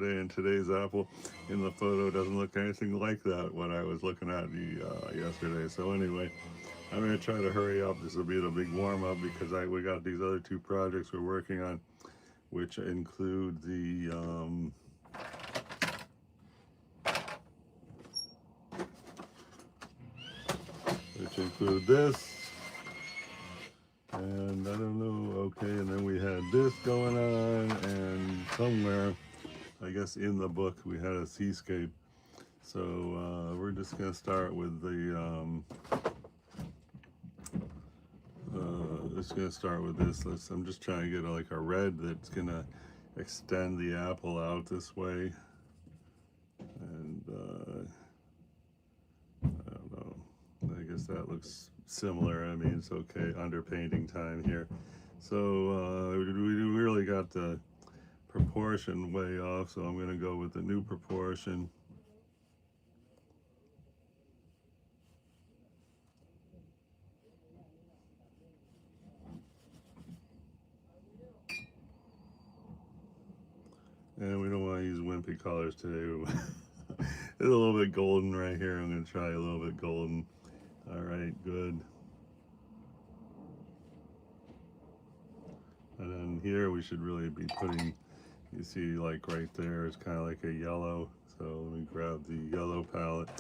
And today's apple in the photo doesn't look anything like that what I was looking at yesterday. So anyway, I'm gonna try to hurry up. This will be the big warm up because we got these other two projects we're working on, which include this, and I don't know. Okay, and then we had this going on, and somewhere, I guess in the book, we had a seascape. So we're just gonna start with just gonna start with this. I'm just trying to get like a red that's gonna extend the apple out this way, and I don't know. I guess that looks similar. I mean, it's okay. Underpainting time here. So we really got the proportion way off. So I'm gonna go with the new proportion. And we don't want to use wimpy colors today. It's a little bit golden right here. I'm going to try a little bit golden. All right, good. And then here we should really be putting, you see like right there, it's kind of like a yellow. So let me grab the yellow palette.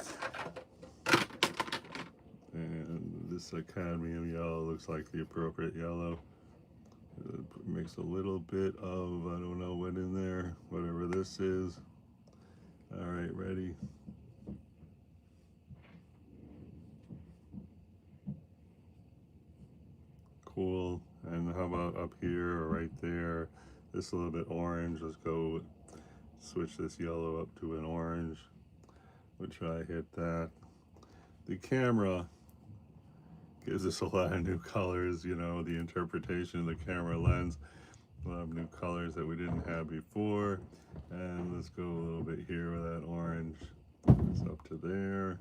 And this cadmium yellow looks like the appropriate yellow. Mix a little bit of, I don't know what in there, whatever this is. All right, ready. Cool. And how about up here or right there? This a little bit orange. Let's go switch this yellow up to an orange. We'll try hit that. The camera gives us a lot of new colors, you know, the interpretation of the camera lens. A lot of new colors that we didn't have before. And let's go a little bit here with that orange. It's up to there.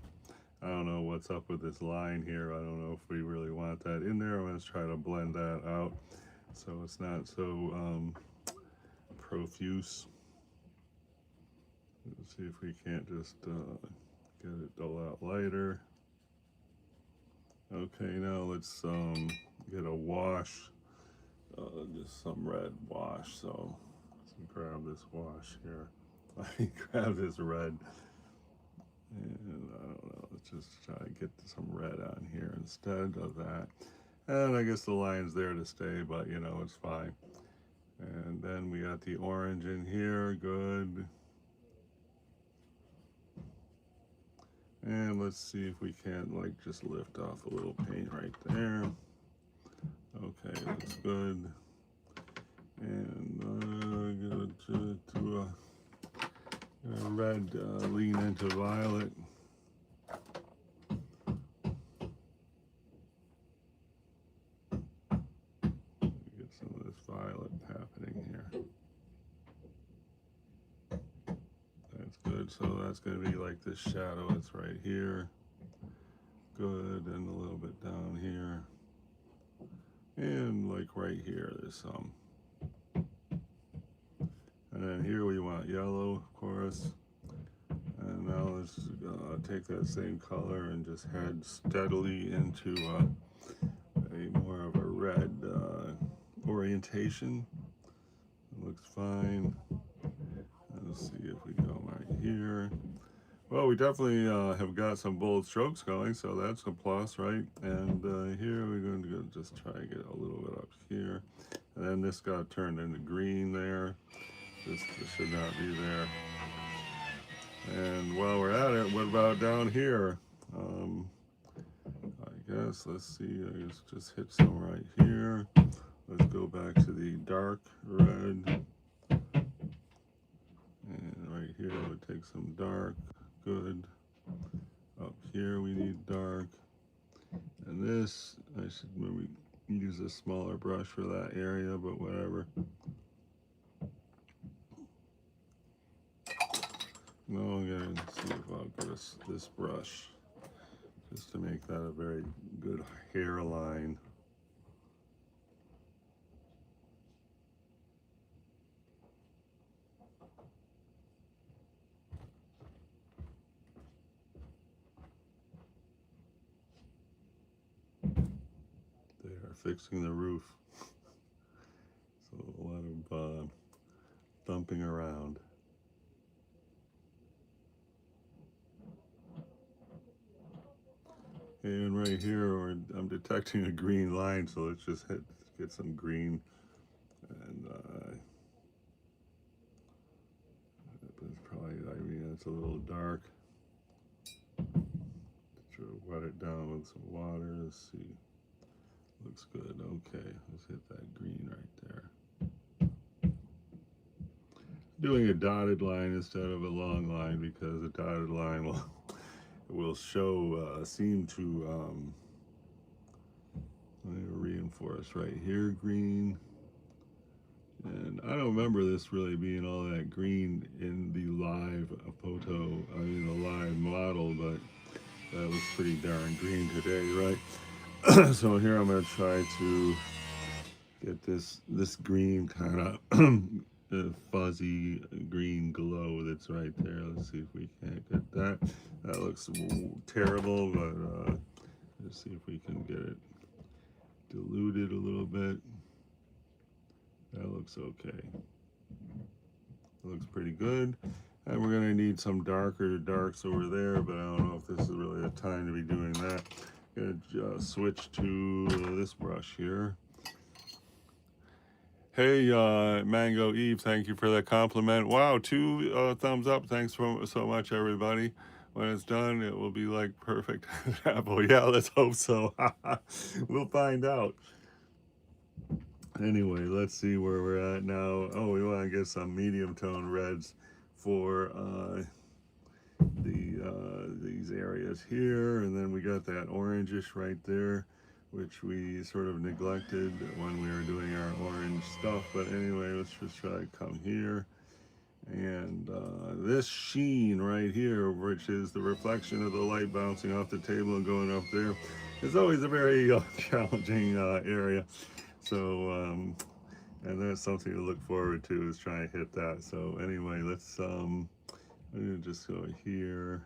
I don't know what's up with this line here. I don't know if we really want that in there. Let's try to blend that out so it's not so profuse. Let's see if we can't just get it dull out lighter. Okay, now let's get a wash, just some red wash. So let's grab this wash here. Let me grab this red. And I don't know, let's just try to get some red on here instead of that. And I guess the line's there to stay, but you know, it's fine. And then we got the orange in here, good. And let's see if we can't like just lift off a little paint right there. Okay, that's good. And go to a red, lean into violet. Get some of this violet happening here. That's good. So that's going to be like this shadow that's right here. Good. And a little bit down here. And like right here, there's some. And then here we want yellow, of course. And now let's take that same color and just head steadily into a more of a red orientation. It looks fine. Let's see if we go right here. Well, we definitely have got some bold strokes going, so that's a plus, right? And here we're going to just try to get a little bit up here. And then this got turned into green there. This should not be there. And while we're at it, what about down here? I guess, let's see, I guess just hit some right here. Let's go back to the dark red. And right here, we'll take some dark, good. Up here, we need dark. And this, I should maybe use a smaller brush for that area, but whatever. No, I'm going to see if I'll get this brush just to make that a very good hairline. fixing the roof. So a lot of thumping around. And right here, I'm detecting a green line, so let's just get some green. And it's probably, I mean, it's a little dark. Try to wet it down with some water. Let's see. Looks good. Okay, let's hit that green right there. Doing a dotted line instead of a long line because a dotted line will show, seem to let me reinforce right here, green. And I don't remember this really being all that green in the live photo, I mean the live model, but that was pretty darn green today, right? So here I'm going to try to get this green kind of fuzzy green glow that's right there. Let's see if we can't get that. That looks terrible, but let's see if we can get it diluted a little bit. That looks okay. It looks pretty good. And we're going to need some darker darks over there, but I don't know if this is really the time to be doing that. I'm going to switch to this brush here. Hey, Mango Eve, thank you for that compliment. Wow, 2 thumbs up. Thanks so much, everybody. When it's done, it will be like perfect apple. Yeah, let's hope so. We'll find out. Anyway, let's see where we're at now. Oh, we want to get some medium tone reds for these areas here, and then we got that orangish right there, which we sort of neglected when we were doing our orange stuff. But anyway, let's just try to come here, and this sheen right here, which is the reflection of the light bouncing off the table and going up there, is always a very challenging area. So and that's something to look forward to, is trying to hit that. So anyway, let's I'm gonna just go here,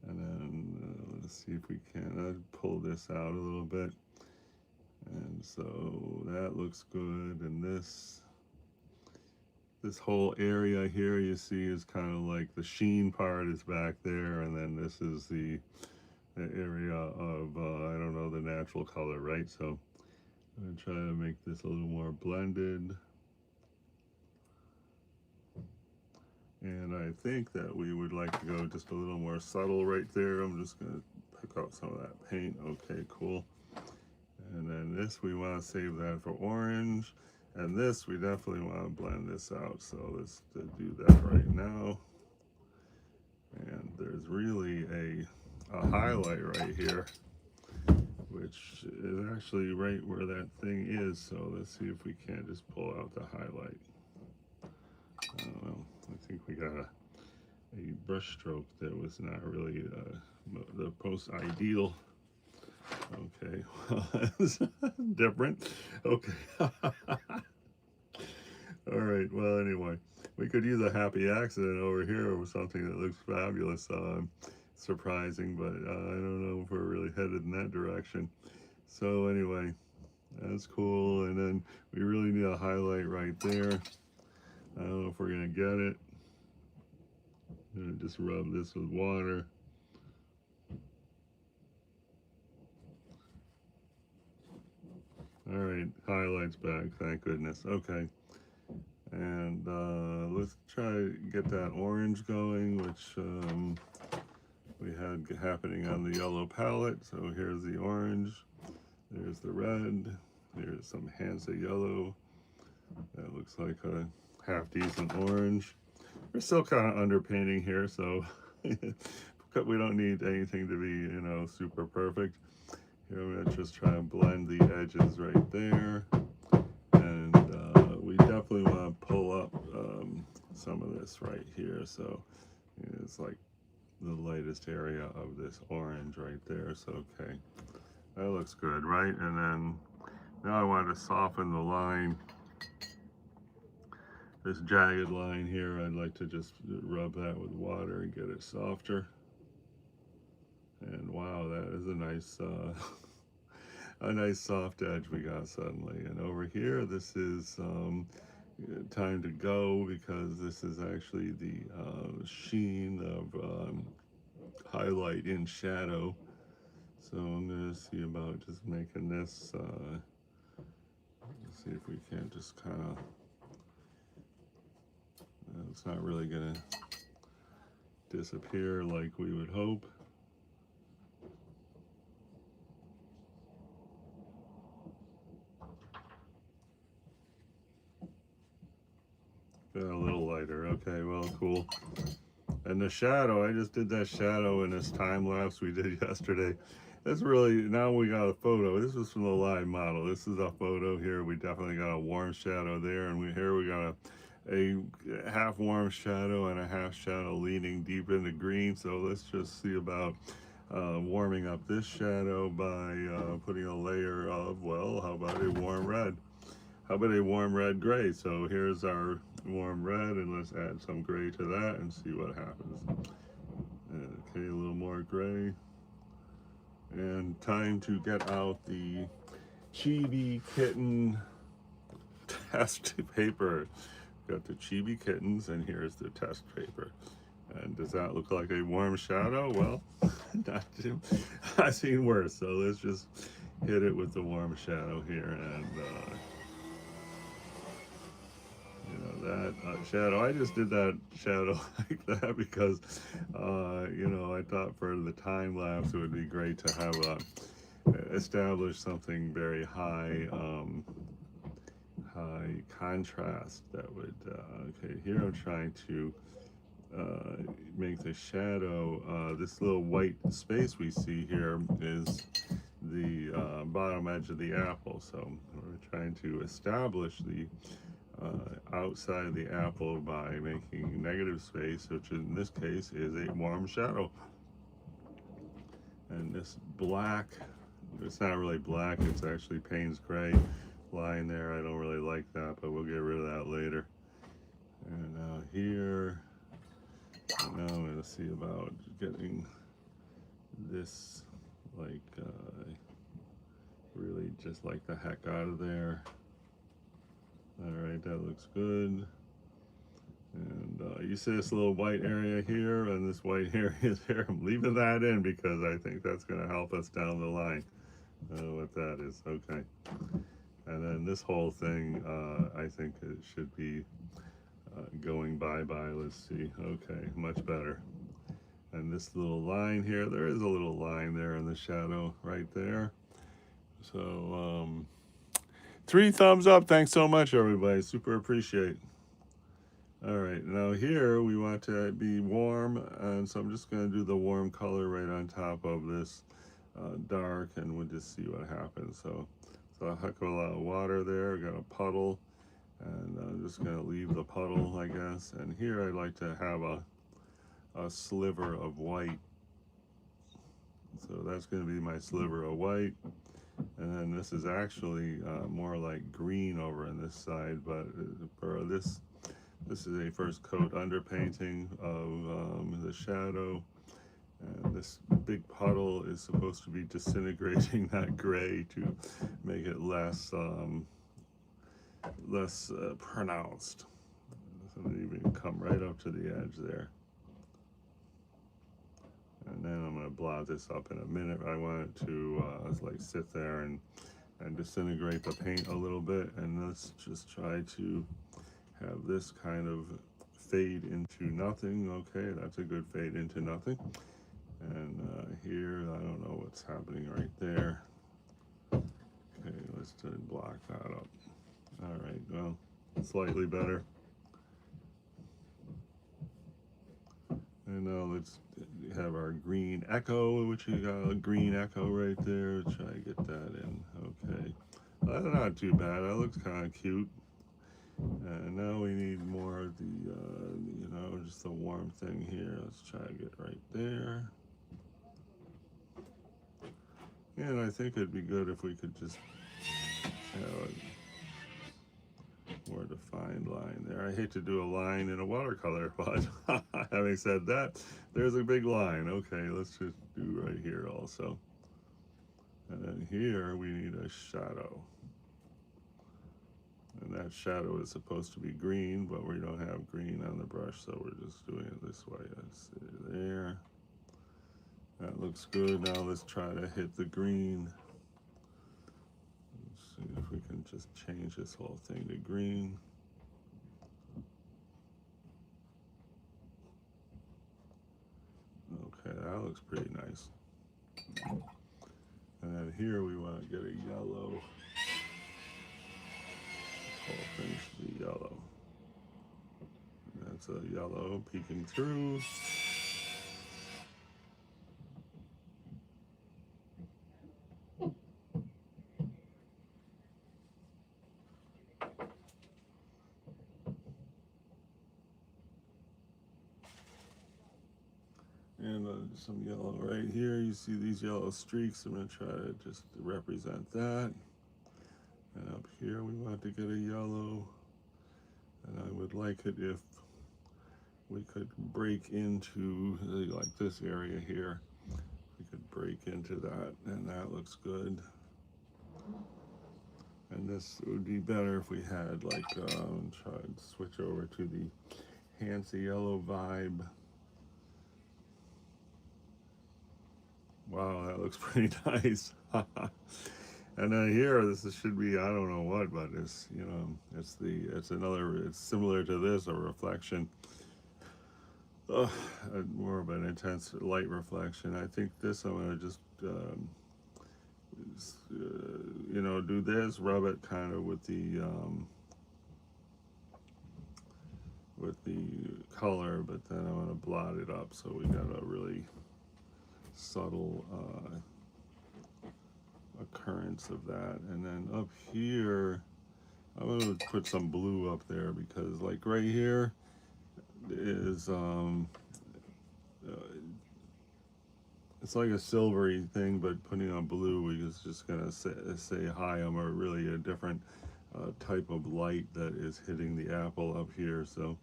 and then let's see if we can pull this out a little bit. And so that looks good. And this whole area here, you see, is kind of like the sheen part is back there, and then this is the area of I don't know, the natural color, right? So I'm going to try to make this a little more blended. And I think that we would like to go just a little more subtle right there. I'm just going to pick out some of that paint. Okay, cool. And then this, we want to save that for orange. And this, we definitely want to blend this out. So let's do that right now. And there's really a highlight right here, which is actually right where that thing is. So let's see if we can't just pull out the highlight. I don't know. I think we got a brush stroke that was not really the most ideal. Okay, well, that's different. Okay. All right, well, anyway, we could use a happy accident over here or something that looks fabulous. Surprising, but I don't know if we're really headed in that direction. So anyway, that's cool. And then we really need a highlight right there. I don't know if we're gonna get it. I'm gonna just rub this with water. All right, highlights back, thank goodness. Okay, and let's try to get that orange going, which we had happening on the yellow palette. So here's the orange, there's the red, there's some hints of yellow. That looks like a half decent orange. We're still kind of underpainting here, so we don't need anything to be, you know, super perfect. Here I'm going to just try and blend the edges right there. And we definitely want to pull up some of this right here. So it's like the lightest area of this orange right there. So, okay, that looks good, right? And then now I want to soften the line. This jagged line here, I'd like to just rub that with water and get it softer. And wow, that is a nice a nice soft edge we got suddenly. And over here, this is time to go, because this is actually the sheen of highlight in shadow. So I'm going to see about just making this, see if we can't just kind of, it's not really going to disappear like we would hope. Got a little lighter. Okay, well, cool. And the shadow, I just did that shadow in this time lapse we did yesterday. That's really, now we got a photo. This was from the live model. This is a photo here. We definitely got a warm shadow there, and here we got a half warm shadow and a half shadow leaning deep into green. So let's just see about warming up this shadow by putting a layer of, well, how about a warm red? How about a warm red gray? So here's our warm red, and let's add some gray to that and see what happens. Okay, a little more gray. And time to get out the Chibi Kitten test paper. Got the Chibi Kittens, and here's the test paper. And does that look like a warm shadow? Well, I've seen worse. So let's just hit it with the warm shadow here, and that shadow. I just did that shadow like that because, I thought for the time lapse it would be great to have establish something very high, high contrast that would. Okay, here I'm trying to make the shadow. This little white space we see here is the bottom edge of the apple. So we're trying to establish the outside of the apple by making negative space, which in this case is a warm shadow. And this black, it's not really black, it's actually Payne's gray line there. I don't really like that, but we'll get rid of that later. And now here, now I'm going to see about getting this like really just like the heck out of there. All right, that looks good. And you see this little white area here and this white area there. I'm leaving that in because I think that's going to help us down the line. What that is, okay. And then this whole thing, I think it should be going bye-bye. Let's see. Okay, much better. And this little line here, there is a little line there in the shadow right there. So, 3 thumbs up. Thanks so much, everybody. Super appreciate. All right, now here we want to be warm, and so I'm just going to do the warm color right on top of this dark, and we'll just see what happens. So a heck of a lot of water there. Got a puddle, and I'm just going to leave the puddle, I guess. And here I'd like to have a sliver of white. So that's going to be my sliver of white. And then this is actually more like green over on this side, but for this is a first coat underpainting of the shadow. And this big puddle is supposed to be disintegrating that gray to make it less pronounced. So you can come right up to the edge there. And then I'm going to blot this up in a minute. I want it to like sit there and disintegrate the paint a little bit. And let's just try to have this kind of fade into nothing. Okay, that's a good fade into nothing. And here, I don't know what's happening right there. Okay, let's block that up. All right, well, slightly better. And now let's have our green echo, which you got a green echo right there. Try to get that in. Okay, that's not too bad. That looks kind of cute. And now we need more of the, just the warm thing here. Let's try to get right there. And I think it'd be good if we could just have a more defined line there. I hate to do a line in a watercolor, but having said that, there's a big line. Okay, let's just do right here also. And then here we need a shadow. And that shadow is supposed to be green, but we don't have green on the brush, so we're just doing it this way. Let's see there. That looks good. Now let's try to hit the green. Let's see if we can just change this whole thing to green. Okay, that looks pretty nice. And then here we want to get a yellow. This whole thing should be yellow. And that's a yellow peeking through. And some yellow right here. You see these yellow streaks. I'm going to try to just represent that. And up here we want to get a yellow. And I would like it if we could break into like this area here. We could break into that, and that looks good. And this would be better if we had like, try and switch over to the Hansa yellow vibe. Wow, that looks pretty nice. And then here, this should be, I don't know what, but it's, you know, it's similar to this, a reflection. More of an intense light reflection. I think this, I'm gonna just, you know, do this, rub it kind of with the color, but then I'm gonna blot it up so we got a really subtle occurrence of that. And then up here I'm gonna put some blue up there, because like right here is it's like a silvery thing, but putting on blue is just gonna say hi, I'm really a different type of light that is hitting the apple up here. So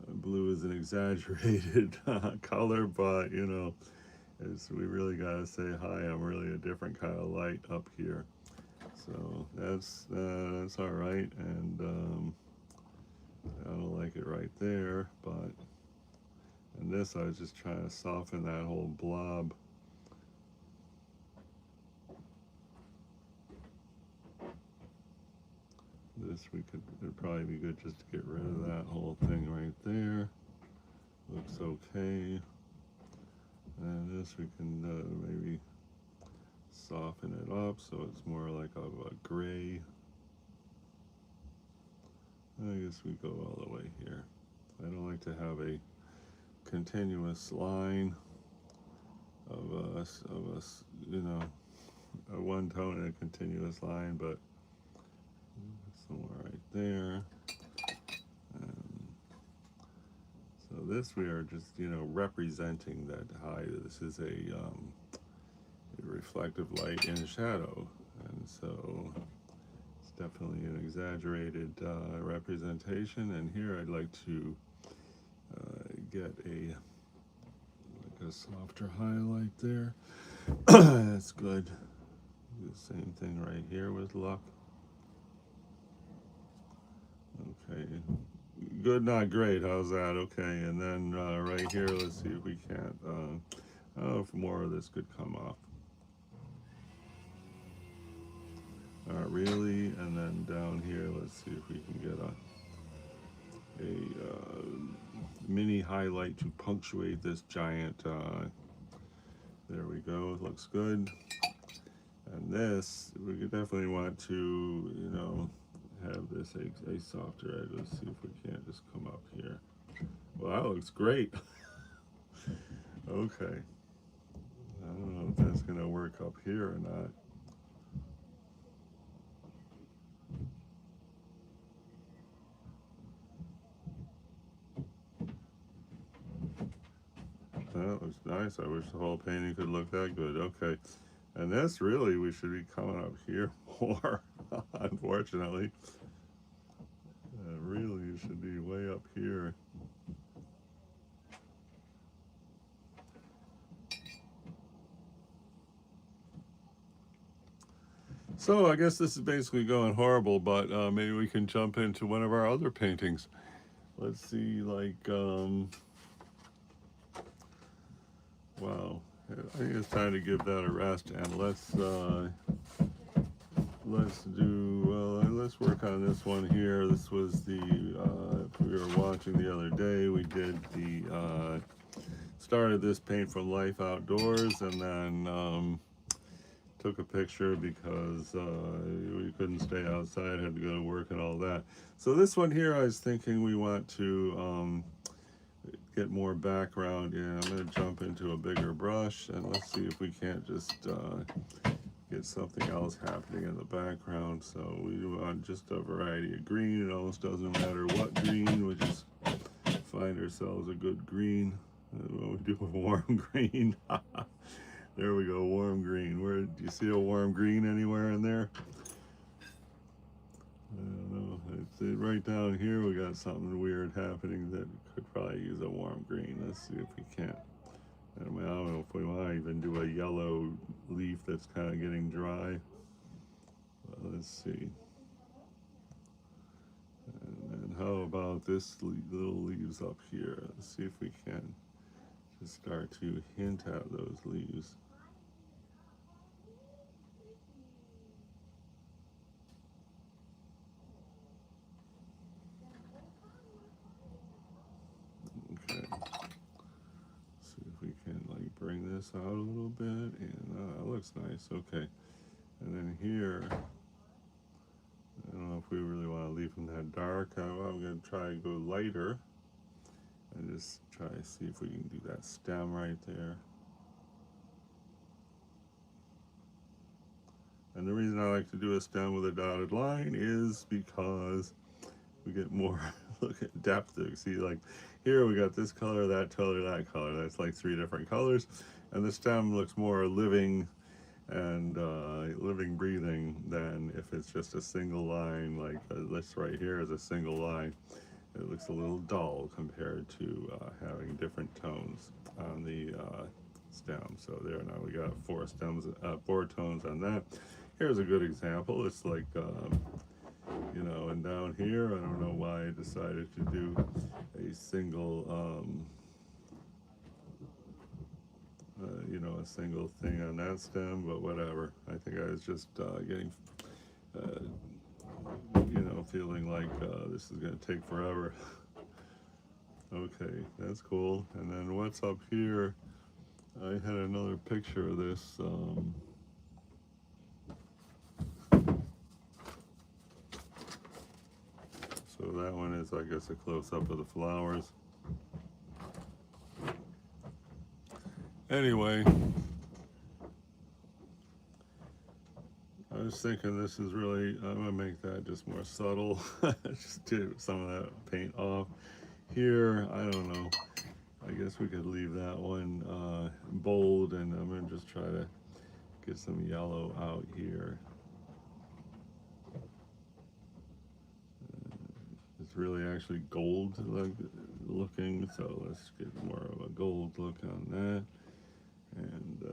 blue is an exaggerated color, but you know, we really gotta say hi, I'm really a different kind of light up here. So that's all right, and I don't like it right there, but in this I was just trying to soften that whole blob. This it'd probably be good just to get rid of that whole thing right there. Looks okay. And this we can maybe soften it up so it's more like a gray. I guess we go all the way here. I don't like to have a continuous line of a you know, a one tone and a continuous line, but somewhere right there. So this we are just, you know, representing that hi, this is a reflective light and shadow, and so it's definitely an exaggerated representation. And here I'd like to get a softer highlight there. That's good. Do the same thing right here with luck. Okay, good, not great. How's that? Okay, and then right here, let's see if we can't. I don't know if more of this could come off. Really, and then down here, let's see if we can get a mini highlight to punctuate this giant. There we go. It looks good. And this, we could definitely want to, you know, have this a softer edge. Let's see if we can't just come up here. Well, that looks great. Okay. I don't know if that's gonna work up here or not. That looks nice. I wish the whole painting could look that good. Okay. And this really, we should be coming up here more, unfortunately. Really, you should be way up here. So I guess this is basically going horrible, but maybe we can jump into one of our other paintings. Let's see, like, wow, I think it's time to give that a rest, and let's work on this one here. This was the, if we were watching the other day, we did the, started this paint from life outdoors, and then took a picture because we couldn't stay outside, had to go to work and all that. So this one here, I was thinking we want to get more background in. I'm going to jump into a bigger brush, and let's see if we can't just get something else happening in the background. So we want just a variety of green. It almost doesn't matter what green, we just find ourselves a good green. When we do a warm green. There we go, warm green. Where do you see a warm green anywhere in there? I don't know. It's right down here. We got something weird happening that could probably use a warm green. Let's see if we can't. I don't know if we want to even do a yellow leaf that's kind of getting dry. Let's see. And then how about this little leaves up here? Let's see if we can just start to hint at those leaves. Okay. See if we can like bring this out a little bit, and it looks nice. Okay. And then here, I don't know if we really want to leave them that dark. I'm going to try and go lighter and just try to see if we can do that stem right there. And the reason I like to do a stem with a dotted line is because we get more look at depth. See, like here we got this color, that color, that color. That's like 3 different colors, and the stem looks more living and living, breathing than if it's just a single line. Like this right here is a single line. It looks a little dull compared to having different tones on the stem. So there, now we got 4 stems, 4 tones on that. Here's a good example. It's like, you know, and down here, I don't know why I decided to do a single, you know, a single thing on that stem, but whatever. I think I was just getting, you know, feeling like this is going to take forever. Okay, that's cool. And then what's up here? I had another picture of this. So that one is, I guess, a close-up of the flowers. Anyway, I was thinking this is really, I'm going to make that just more subtle. Just get some of that paint off. Here, I don't know. I guess we could leave that one bold, and I'm going to just try to get some yellow out here. It's really actually gold looking, so let's get more of a gold look on that. And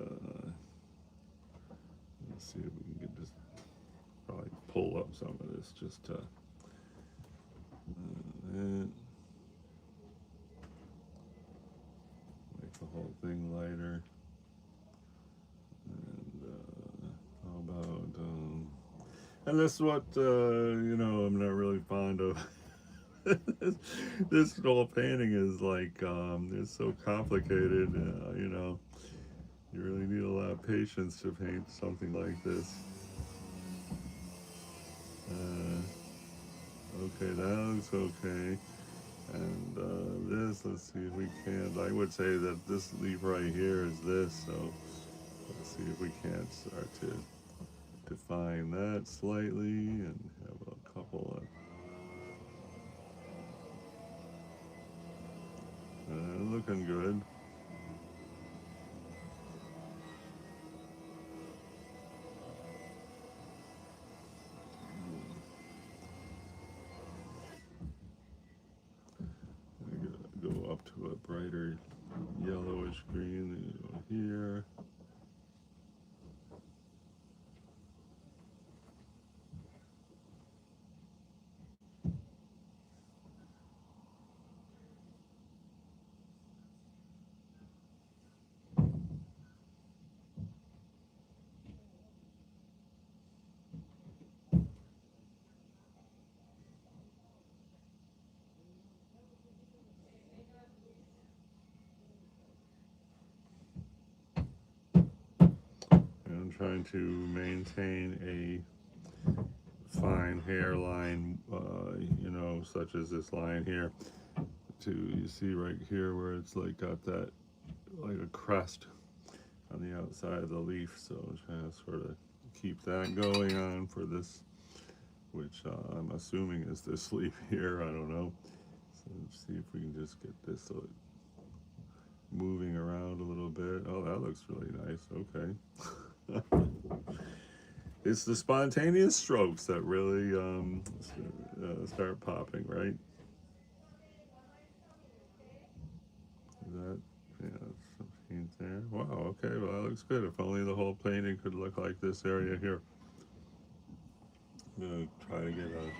let's see if we can get this, probably pull up some of this just to make the whole thing lighter. And how about and this is what you know, I'm not really fond of. This whole painting is like it's so complicated, you know. You really need a lot of patience to paint something like this. Okay, that looks okay. And this, let's see if we can. I would say that this leaf right here is this, so let's see if we can't start to define that slightly and have a couple of looking good. Go up to a brighter yellowish green, and go here. trying to maintain a fine hairline, you know, such as this line here. You see right here where it's like got that like a crest on the outside of the leaf. So I'm trying to sort of keep that going on for this, which I'm assuming is this leaf here. I don't know. So let's see if we can just get this so it moving around a little bit. Oh, that looks really nice. Okay. It's the spontaneous strokes that really start popping, right? Is that, yeah, some paint there. Wow, okay, well, that looks good. If only the whole painting could look like this area here. I'm going to try to get a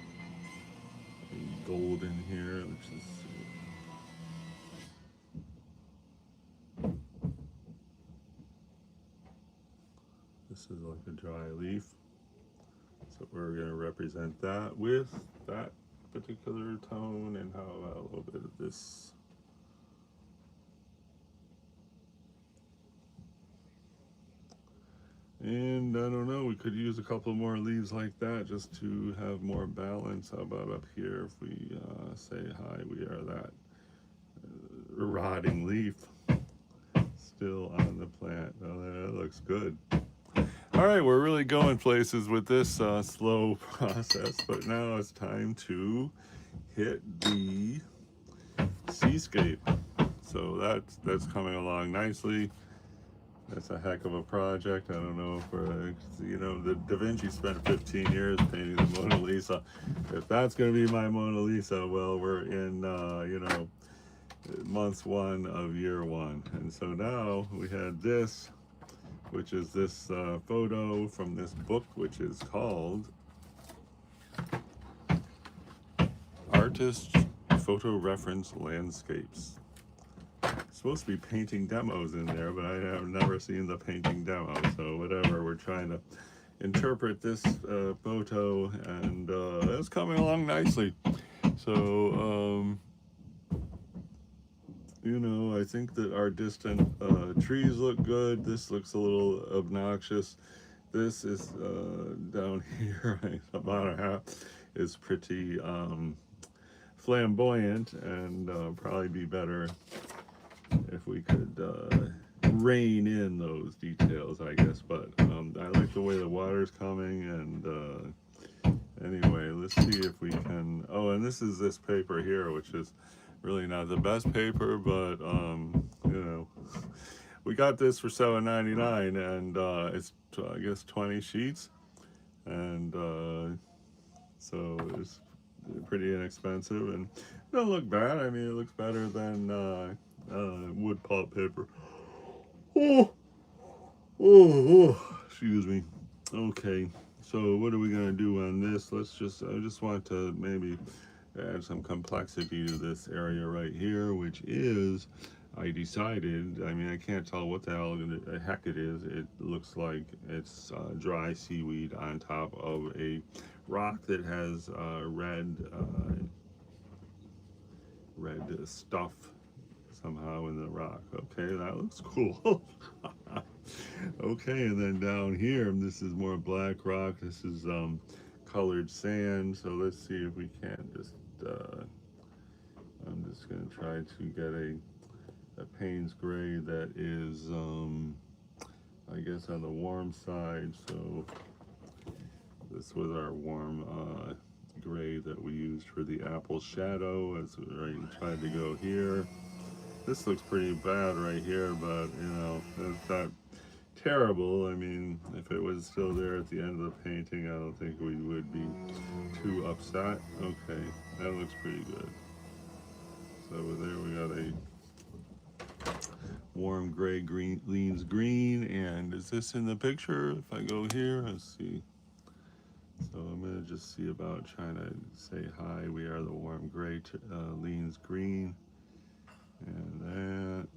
gold in here, which is... This is like a dry leaf. So we're going to represent that with that particular tone, and how about a little bit of this. And I don't know, we could use a couple more leaves like that just to have more balance. How about up here if we say hi, we are that rotting leaf still on the plant. Oh, that looks good. All right, we're really going places with this slow process, but now it's time to hit the seascape. So that's coming along nicely. That's a heck of a project. I don't know if you know, the Da Vinci spent 15 years painting the Mona Lisa. If that's going to be my Mona Lisa, well, we're in, you know, month 1 of year 1. And so now we had this, which is this photo from this book, which is called Artist Photo Reference Landscapes. Supposed to be painting demos in there, but I have never seen the painting demo, so whatever. We're trying to interpret this photo, and it's coming along nicely. So you know, I think that our distant trees look good. This looks a little obnoxious. This is down here, about a half, is pretty flamboyant, and probably be better if we could rein in those details, I guess. But I like the way the water's coming, and anyway, let's see if we can... Oh, and this is this paper here, which is really not the best paper, but you know, we got this for $7.99, and it's I guess 20 sheets, and so it's pretty inexpensive, and it doesn't look bad. I mean, it looks better than wood pulp paper. Oh, excuse me. Okay, so what are we gonna do on this? I just want to maybe add some complexity to this area right here, which is, I decided, I mean, I can't tell what the hell the heck it is. It looks like it's dry seaweed on top of a rock that has red stuff somehow in the rock. Okay, that looks cool. Okay, and then down here, this is more black rock. This is colored sand. So let's see if we can just I'm just going to try to get a Payne's gray that is I guess on the warm side. So this was our warm gray that we used for the apple shadow. As I tried to go here. This looks pretty bad right here, but you know, it's not terrible. I mean, if it was still there at the end of the painting, I don't think we would be too upset. Okay, that looks pretty good. So there we got a warm gray leans green, and is this in the picture? If I go here, let's see. So I'm gonna just see about trying to say hi. We are the warm gray leans green, and that.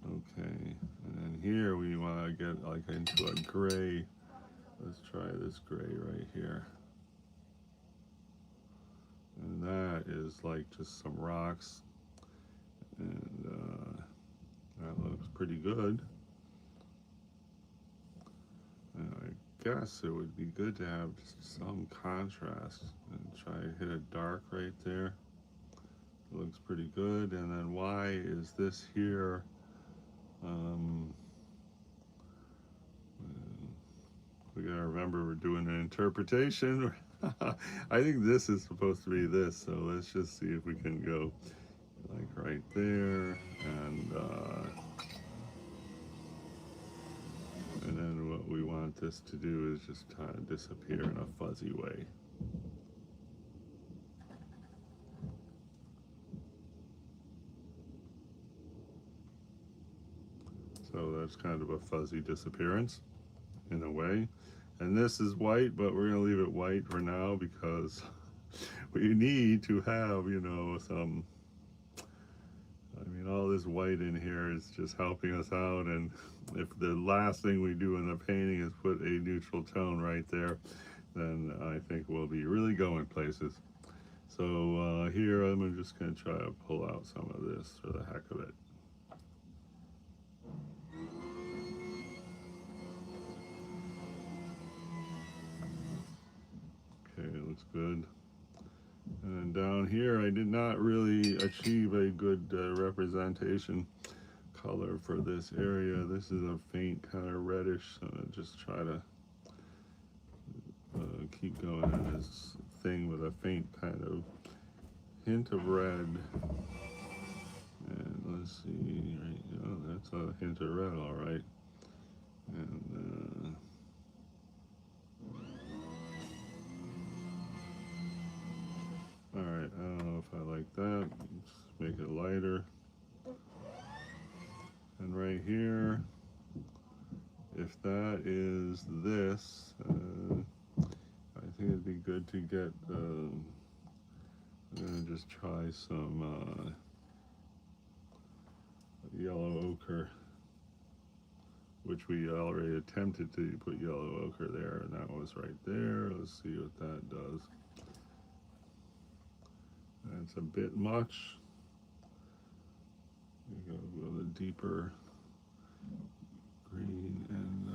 Okay, and then here we want to get like into a gray. Let's try this gray right here. And that is like just some rocks, and that looks pretty good. guess it would be good to have some contrast and try to hit a dark right there. It looks pretty good. And then why is this here? Um, we gotta remember we're doing an interpretation. I think this is supposed to be this, so let's just see if we can go like right there, and then what we want this to do is just kind of disappear in a fuzzy way. So that's kind of a fuzzy disappearance in a way. And this is white, but we're gonna leave it white for now because we need to have, you know, some, I mean, all this white in here is just helping us out. And if the last thing we do in the painting is put a neutral tone right there, then I think we'll be really going places. So here I'm just gonna try to pull out some of this for the heck of it. Okay, it looks good. And down here, I did not really achieve a good representation color for this area. This is a faint kind of reddish, so I just try to keep going in this thing with a faint kind of hint of red. And let's see, right, oh, that's a hint of red, all right. And all right, I don't know if I like that. Let's make it lighter. And right here, if that is this, I think it'd be good to get, I'm gonna just try some yellow ochre, which we already attempted to put yellow ochre there, and that was right there. Let's see what that does. That's a bit much. We go with a deeper green, and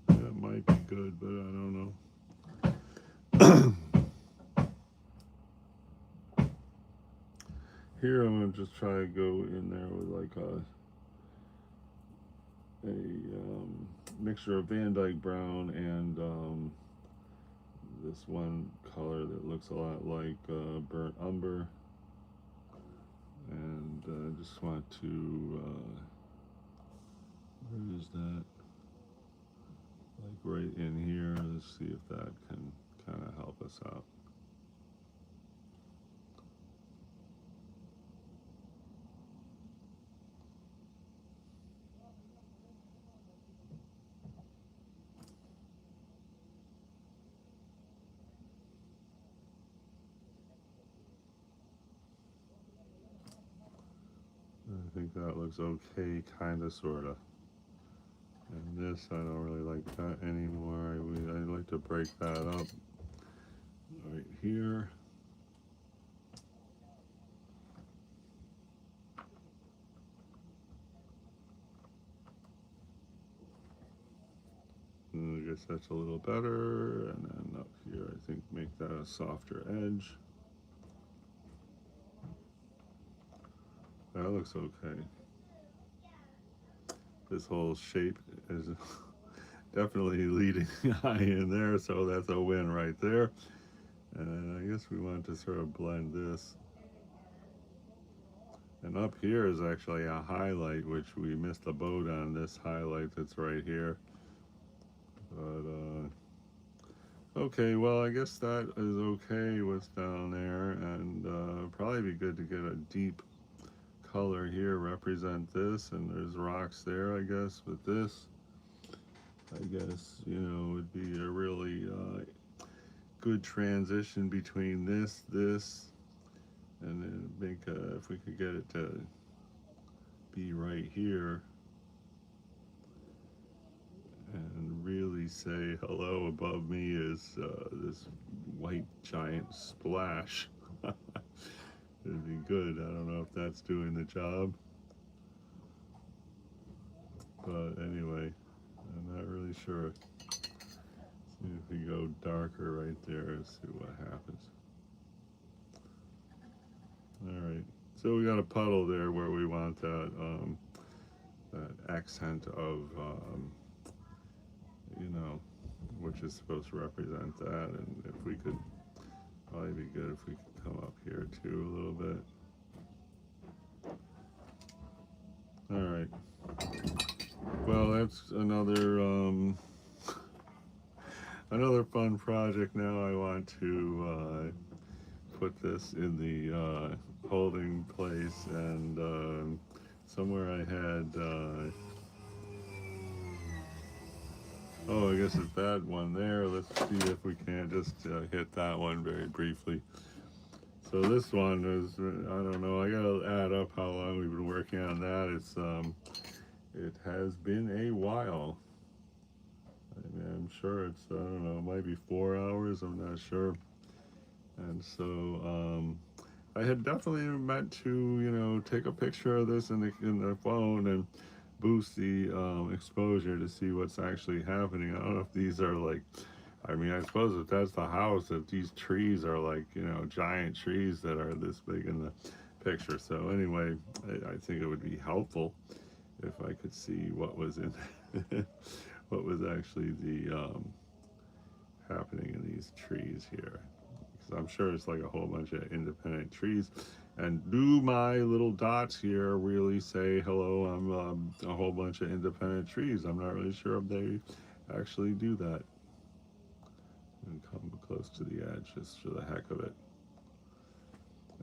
that might be good, but I don't know. Here I'm gonna just try to go in there with like a mixture of Van Dyke brown and this one color that looks a lot like burnt umber, and I just want to where is that, like right in here. Let's see if that can kind of help us out. I think that looks okay, kind of, sort of. And this, I don't really like that anymore. I'd like to break that up right here. And I guess that's a little better. And then up here, I think make that a softer edge. That looks okay. This whole shape is definitely leading eye in there, so that's a win right there. And I guess we want to sort of blend this. And up here is actually a highlight, which we missed the boat on this highlight that's right here. But okay, well, I guess that is okay what's down there, and probably be good to get a deep color here, represent this, and there's rocks there, I guess, with this. I guess, you know, would be a really good transition between this, and then make if we could get it to be right here and really say hello above me is this white giant splash. it'd be good. I don't know if that's doing the job, but anyway, I'm not really sure. See if we go darker right there, see what happens. All right, so we got a puddle there where we want that accent of, you know, which is supposed to represent that. And if we could, probably be good if we could come up here too a little bit. All right. Well, that's another another fun project. Now I want to put this in the holding place, and somewhere I had. Oh, I guess it's that one there. Let's see if we can just hit that one very briefly. So this one is, I don't know, I gotta add up how long we've been working on that. It has been a while. I mean, I'm sure it's, I don't know, it might be 4 hours, I'm not sure. And so I had definitely meant to, you know, take a picture of this in the phone and boost the exposure to see what's actually happening. I don't know if these are like, I mean, I suppose if that's the house, if these trees are like, you know, giant trees that are this big in the picture. So anyway, I think it would be helpful if I could see what was in, what was actually the happening in these trees here. Because I'm sure it's like a whole bunch of independent trees. And do my little dots here really say, hello, I'm a whole bunch of independent trees? I'm not really sure if they actually do that. And come close to the edge just for the heck of it.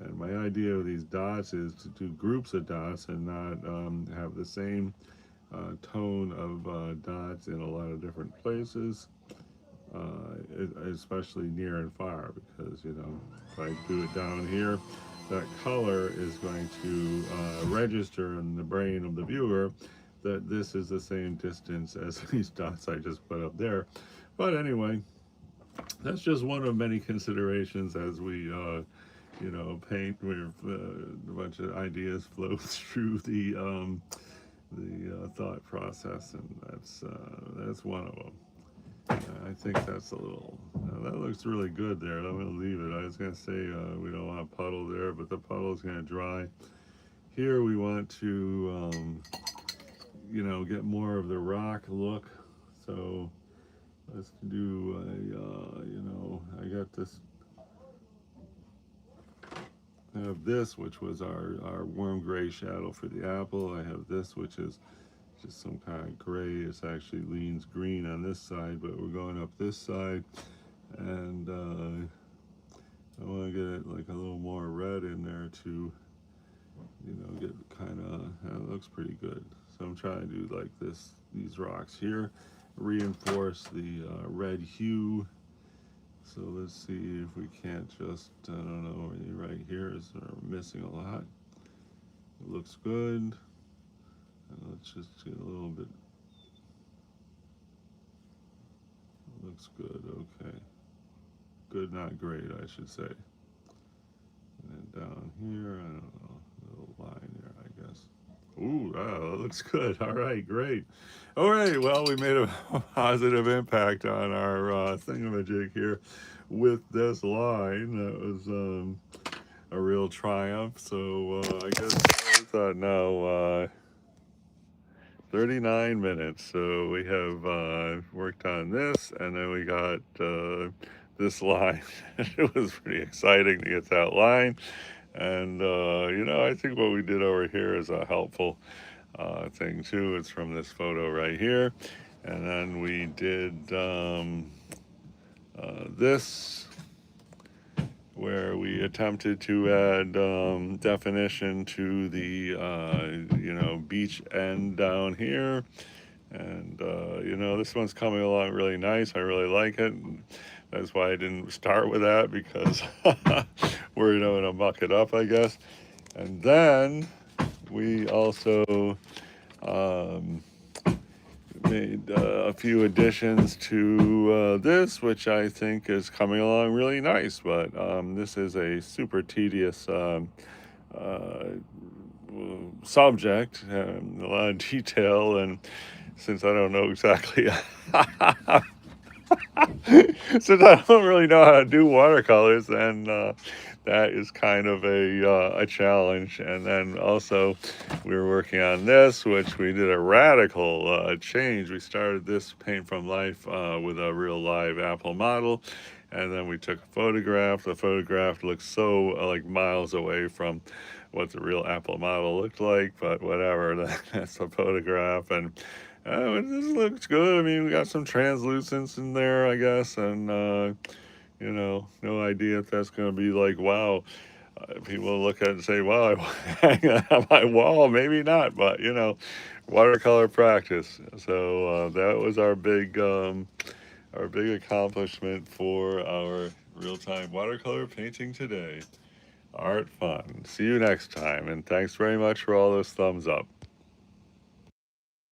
And my idea of these dots is to do groups of dots and not have the same tone of dots in a lot of different places, especially near and far, because, you know, if I do it down here, that color is going to register in the brain of the viewer that this is the same distance as these dots I just put up there. But anyway, that's just one of many considerations as we, you know, paint. We've a bunch of ideas flow through the thought process, and that's one of them. I think that's a little, that looks really good there. I'm going to leave it. I was going to say we don't want a puddle there, but the puddle is going to dry. Here we want to, you know, get more of the rock look. So let's do a, you know, I got this, I have this, which was our warm gray shadow for the apple. I have this, which is just some kind of gray. It actually leans green on this side, but we're going up this side, and I want to get it like a little more red in there to, you know, get kind of, it looks pretty good. So I'm trying to do like this, these rocks here, reinforce the red hue. So let's see if we can't just, I don't know, right here is missing a lot. It looks good. Let's just get a little bit. Looks good, okay. Good, not great, I should say. And then down here, I don't know, a little line there, I guess. Ooh, that looks good. All right, great. All right, well, we made a positive impact on our thingamajig here with this line. That was a real triumph. So I guess I thought now. 39 minutes. So we have worked on this, and then we got this line. It was pretty exciting to get that line. And, you know, I think what we did over here is a helpful thing too. It's from this photo right here. And then we did this, where we attempted to add definition to the, you know, beach end down here. And, you know, this one's coming along really nice. I really like it. And that's why I didn't start with that, because we're, you know, going to muck it up, I guess. And then we also made a few additions to this, which I think is coming along really nice. But this is a super tedious subject, a lot of detail, and since I don't know exactly since I don't really know how to do watercolors, then that is kind of a challenge. And then also we were working on this, which we did a radical change. We started this paint from life with a real live apple model, and then we took a photograph. The photograph looks so like miles away from what the real apple model looked like, but whatever, that's a photograph. And this looks good. I mean, we got some translucence in there, I guess, and you know, no idea if that's going to be like, wow. People look at it and say, wow, I hang that on my wall. Maybe not, but you know, watercolor practice. So that was our big accomplishment for our real-time watercolor painting today. Art fun. See you next time, and thanks very much for all those thumbs up.